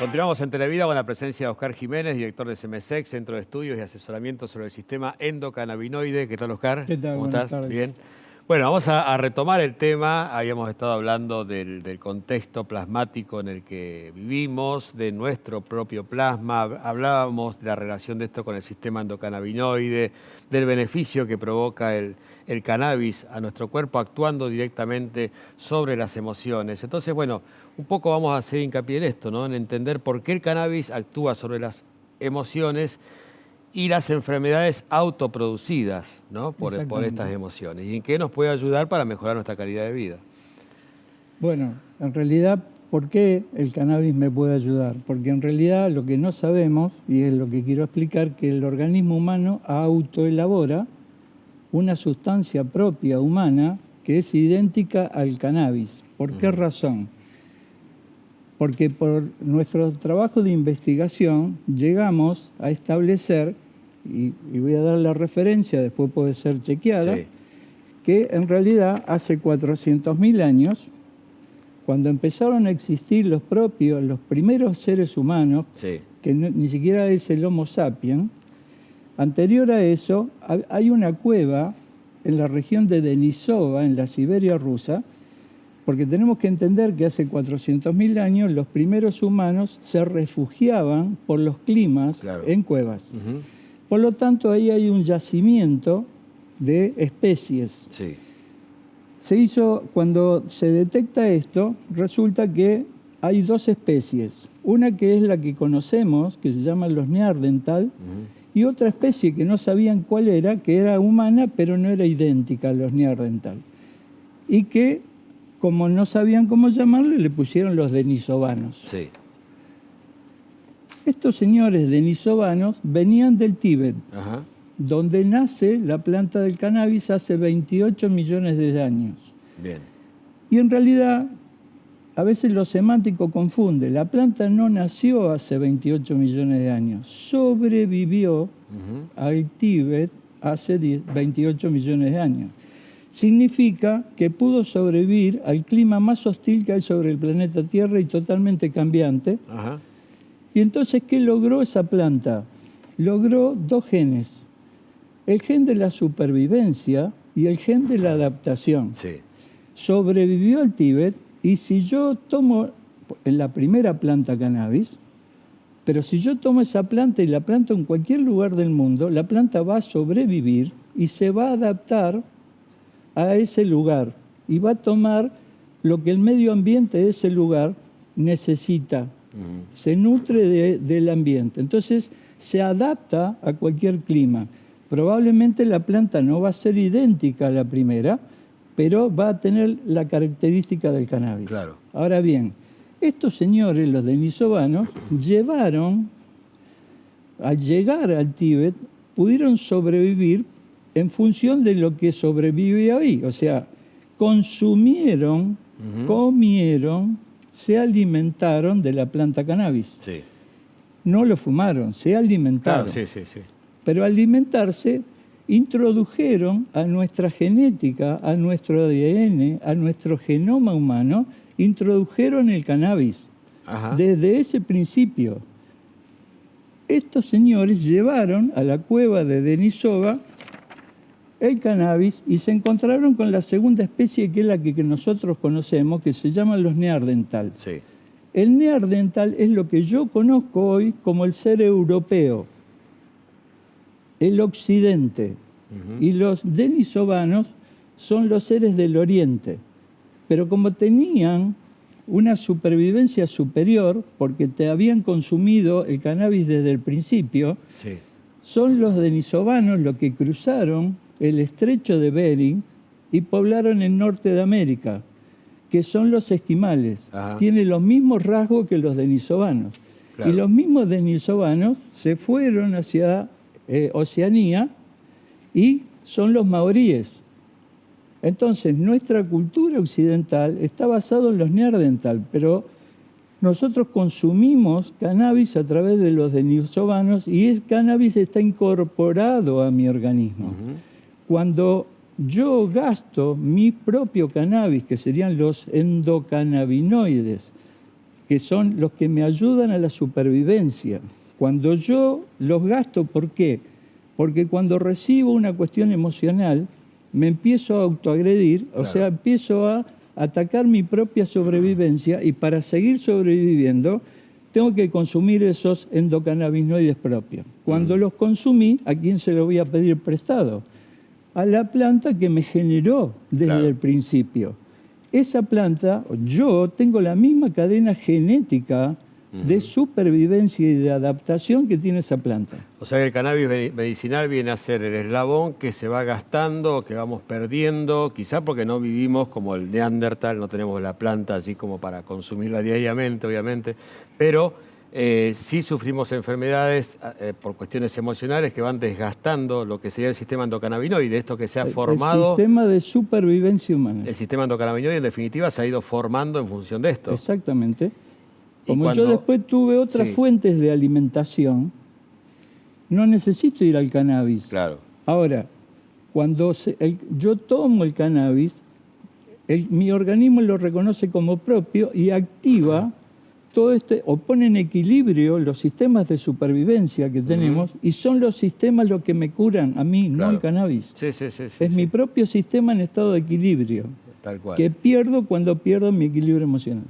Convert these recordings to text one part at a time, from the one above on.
Continuamos en Televida con la presencia de Oscar Jiménez, director de CEMESEC, Centro de Estudios y Asesoramiento sobre el Sistema Endocannabinoide. ¿Qué tal, Oscar? ¿Qué tal? ¿Cómo Buenas estás? tardes. Bien. Bueno, vamos a retomar el tema. Habíamos estado hablando del contexto plasmático en el que vivimos, de nuestro propio plasma. Hablábamos de la relación de esto con el sistema endocannabinoide, del beneficio que provoca el cannabis a nuestro cuerpo actuando directamente sobre las emociones. Entonces, bueno, un poco vamos a hacer hincapié en esto, ¿no? En entender por qué el cannabis actúa sobre las emociones y las enfermedades autoproducidas, ¿no? por estas emociones. ¿Y en qué nos puede ayudar para mejorar nuestra calidad de vida? Bueno, en realidad, ¿por qué el cannabis me puede ayudar? Porque en realidad lo que no sabemos, y es lo que quiero explicar, que el organismo humano autoelabora una sustancia propia humana que es idéntica al cannabis. ¿Por qué razón? Porque por nuestro trabajo de investigación llegamos a establecer, y voy a dar la referencia, después puede ser chequeada, sí, que en realidad hace 400.000 años, cuando empezaron a existir los primeros seres humanos, sí, que ni siquiera es el Homo sapiens, anterior a eso hay una cueva en la región de Denisova, en la Siberia rusa, porque tenemos que entender que hace 400.000 años los primeros humanos se refugiaban por los climas, claro, en cuevas. Por lo tanto, ahí hay un yacimiento de especies. Sí. Cuando se detecta esto, resulta que hay dos especies. Una que es la que conocemos, que se llama los Neandertal, y otra especie que no sabían cuál era, que era humana, pero no era idéntica a los Neandertal. Y que, como no sabían cómo llamarle, le pusieron los denisovanos. Sí. Estos señores denisovanos venían del Tíbet, ajá, donde nace la planta del cannabis hace 28 millones de años. Bien. Y en realidad, a veces lo semántico confunde. La planta no nació hace 28 millones de años, sobrevivió al Tíbet hace 28 millones de años. Significa que pudo sobrevivir al clima más hostil que hay sobre el planeta Tierra y totalmente cambiante. Ajá. Y entonces, ¿qué logró esa planta? Logró dos genes. El gen de la supervivencia y el gen de la adaptación. Sí. Sobrevivió al Tíbet, y si yo tomo en la primera planta cannabis, pero si yo tomo esa planta y la planto en cualquier lugar del mundo, la planta va a sobrevivir y se va a adaptar a ese lugar y va a tomar lo que el medio ambiente de ese lugar necesita. Se nutre del ambiente. Entonces, se adapta a cualquier clima. Probablemente la planta no va a ser idéntica a la primera, pero va a tener la característica del cannabis. Claro. Ahora bien, estos señores, los denisovanos, al llegar al Tíbet, pudieron sobrevivir en función de lo que sobrevive hoy. O sea, consumieron, comieron, se alimentaron de la planta cannabis. Sí. No lo fumaron, se alimentaron. Claro, sí. Pero al alimentarse, introdujeron a nuestra genética, a nuestro ADN, a nuestro genoma humano, introdujeron el cannabis. Ajá. Desde ese principio. Estos señores llevaron a la cueva de Denisova el cannabis y se encontraron con la segunda especie, que es la que nosotros conocemos, que se llaman los Neandertal. Sí. El Neandertal es lo que yo conozco hoy como el ser europeo, el occidente. Y los denisovanos son los seres del oriente. Pero como tenían una supervivencia superior, porque te habían consumido el cannabis desde el principio, sí, son los denisovanos los que cruzaron el estrecho de Bering y poblaron el norte de América, que son los esquimales. Ajá. Tienen los mismos rasgos que los denisovanos. Claro. Y los mismos denisovanos se fueron hacia Oceanía y son los maoríes. Entonces, nuestra cultura occidental está basada en los Neandertal, pero nosotros consumimos cannabis a través de los denisovanos y el cannabis está incorporado a mi organismo. Cuando yo gasto mi propio cannabis, que serían los endocannabinoides, que son los que me ayudan a la supervivencia. Cuando yo los gasto, ¿por qué? Porque cuando recibo una cuestión emocional, me empiezo a autoagredir, o sea, empiezo a atacar mi propia sobrevivencia, y para seguir sobreviviendo tengo que consumir esos endocannabinoides propios. Cuando los consumí, ¿a quién se lo voy a pedir prestado? A la planta que me generó desde el principio. Esa planta, yo tengo la misma cadena genética de supervivencia y de adaptación que tiene esa planta. O sea que el cannabis medicinal viene a ser el eslabón que se va gastando, que vamos perdiendo, quizá porque no vivimos como el Neandertal, no tenemos la planta así como para consumirla diariamente, obviamente, pero sí sufrimos enfermedades por cuestiones emocionales que van desgastando lo que sería el sistema endocannabinoide, esto que se ha formado. El sistema de supervivencia humana. El sistema endocannabinoide, en definitiva, se ha ido formando en función de esto. Exactamente. Como yo después tuve otras fuentes de alimentación, no necesito ir al cannabis. Claro. Ahora, cuando yo tomo el cannabis, mi organismo lo reconoce como propio y activa todo o pone en equilibrio los sistemas de supervivencia que tenemos, y son los sistemas los que me curan a mí, no el cannabis. Es mi propio sistema en estado de equilibrio, tal cual, que pierdo cuando pierdo mi equilibrio emocional.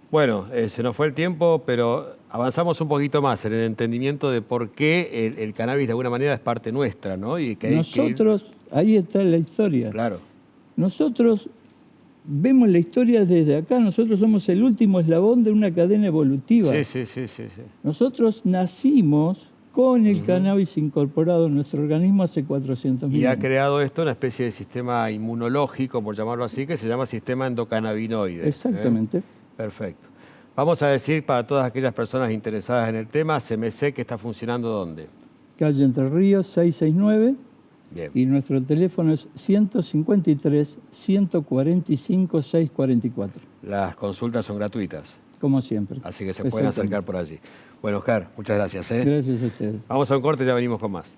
Bueno, se nos fue el tiempo, pero avanzamos un poquito más en el entendimiento de por qué el cannabis de alguna manera es parte nuestra, ¿no? Y que nosotros, ahí está la historia. Claro. Nosotros vemos la historia desde acá, nosotros somos el último eslabón de una cadena evolutiva. Sí. Nosotros nacimos con el cannabis incorporado en nuestro organismo hace 400.000 años. Y ha creado esto una especie de sistema inmunológico, por llamarlo así, que se llama sistema endocannabinoide. Exactamente. Perfecto. Vamos a decir para todas aquellas personas interesadas en el tema, CMC, que está funcionando ¿dónde? Calle Entre Ríos, 669. Bien. Y nuestro teléfono es 153-145-644. Las consultas son gratuitas. Como siempre. Así que se pueden acercar por allí. Bueno, Oscar, muchas gracias. Gracias a ustedes. Vamos a un corte y ya venimos con más.